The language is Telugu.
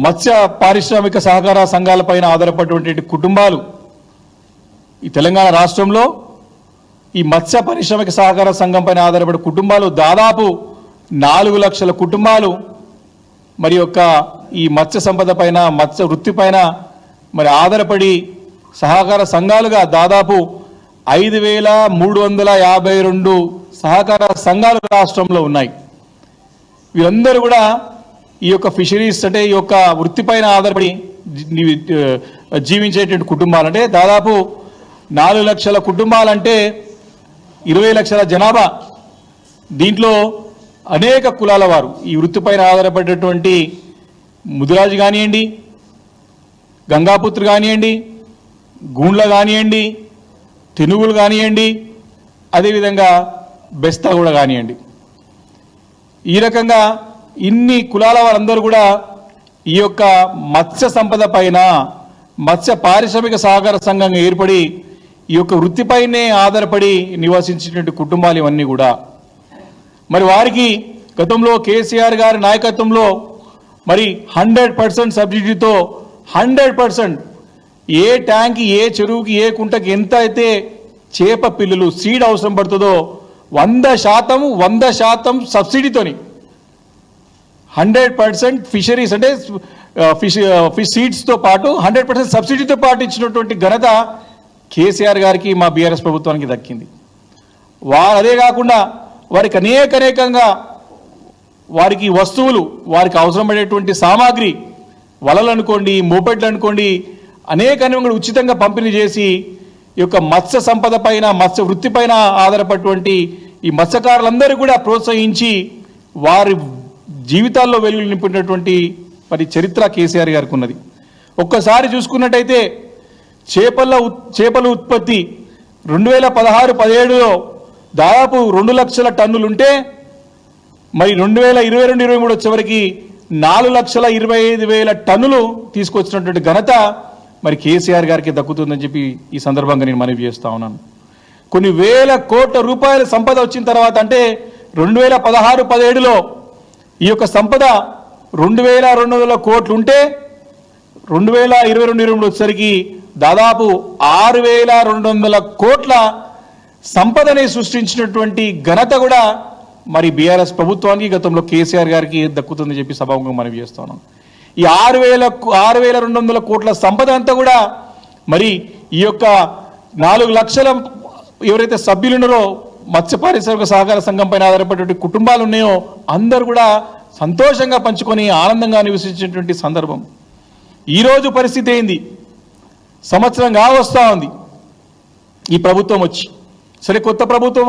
మత్స్య పారిశ్రామిక సహకార సంఘాలపైన ఆధారపడినటువంటి కుటుంబాలు ఈ తెలంగాణ రాష్ట్రంలో ఈ మత్స్య పారిశ్రామిక సహకార సంఘం పైన ఆధారపడే కుటుంబాలు దాదాపు 4 లక్షల కుటుంబాలు మరి యొక్క ఈ మత్స్య సంపద పైన మత్స్య వృత్తి పైన మరి ఆధారపడి సహకార సంఘాలుగా దాదాపు 5352 సహకార సంఘాలు రాష్ట్రంలో ఉన్నాయి. వీరందరూ కూడా ఈ యొక్క ఫిషరీస్ అంటే ఈ యొక్క వృత్తిపైన ఆధారపడి జీవించేటువంటి కుటుంబాలు. అంటే దాదాపు 4 లక్షల కుటుంబాలంటే 20 లక్షల జనాభా. దీంట్లో అనేక కులాల వారు ఈ వృత్తిపైన ఆధారపడేటువంటి ముదిరాజు కానివ్వండి, గంగాపుత్రు కానివ్వండి, గూండ్ల కానివ్వండి, తెనుగులు కానివ్వండి, అదేవిధంగా బెస్తా కూడా కానివ్వండి. ఈ రకంగా ఇన్ని కులాల వారందరూ కూడా ఈ యొక్క మత్స్య సంపద పైన మత్స్య పారిశ్రామిక సహకార సంఘంగా ఏర్పడి ఈ యొక్క వృత్తిపైనే ఆధారపడి నివసించేటువంటి కుటుంబాలు ఇవన్నీ కూడా. మరి వారికి గతంలో కేసీఆర్ గారి నాయకత్వంలో మరి 100% సబ్సిడీతో 100% ఏ ట్యాంక్ ఏ చెరువుకి ఏ కుంటకి ఎంత అయితే చేప పిల్లులు సీడ్ అవసరం పడుతుందో 100% సబ్సిడీతోని 100% ఫిషరీస్ అంటే ఫిష్ సీడ్స్తో పాటు 100% సబ్సిడీతో పాటు ఇచ్చినటువంటి ఘనత కేసీఆర్ గారికి మా బీఆర్ఎస్ ప్రభుత్వానికి దక్కింది. అదే కాకుండా వారికి అనేకంగా వారికి వస్తువులు వారికి అవసరపడేటువంటి సామాగ్రి వలలు అనుకోండి, మోపెడ్లు అనుకోండి, అనేకంగా ఉచితంగా పంపిణీ చేసి ఈ యొక్క మత్స్య సంపద పైన మత్స్య వృత్తి పైన ఆధారపడినటువంటి ఈ మత్స్యకారులందరూ కూడా ప్రోత్సహించి వారి జీవితాల్లో వెలుగులు నింపినటువంటి మరి చరిత్ర కేసీఆర్ గారికి ఉన్నది. ఒక్కసారి చూసుకున్నట్టయితే చేపల ఉత్పత్తి 2016-17లో దాదాపు 2 లక్షల టన్నులు ఉంటే మరి 2022-23 వచ్చేవరకు 4,25,000 టన్నులు తీసుకొచ్చినటువంటి ఘనత మరి కేసీఆర్ గారికి దక్కుతుందని చెప్పి ఈ సందర్భంగా నేను మనవి చేస్తా ఉన్నాను. కొన్ని వేల కోట్ల రూపాయల సంపద వచ్చిన తర్వాత అంటే 2016-17లో ఈ యొక్క సంపద 2,200 కోట్లు ఉంటే 2022-23 వచ్చేసరికి దాదాపు 6,200 కోట్ల సంపదని సృష్టించినటువంటి ఘనత కూడా మరి బీఆర్ఎస్ ప్రభుత్వానికి గతంలో కేసీఆర్ గారికి దక్కుతుందని చెప్పి సభాముఖంగా మనవి చేస్తున్నాం. ఈ 6,200 కోట్ల సంపద అంతా కూడా మరి ఈ యొక్క 4 లక్షల ఎవరైతే సభ్యులు ఉన్నారో మత్స్య పారిశ్రామిక సహకార సంఘం పైన ఆధారపడేటువంటి కుటుంబాలు ఉన్నాయో అందరూ కూడా సంతోషంగా పంచుకొని ఆనందంగా నివసించేటువంటి సందర్భం. ఈరోజు పరిస్థితి ఏంది? సంవత్సరం వస్తూ ఉంది ఈ ప్రభుత్వం వచ్చి. సరే, కొత్త ప్రభుత్వం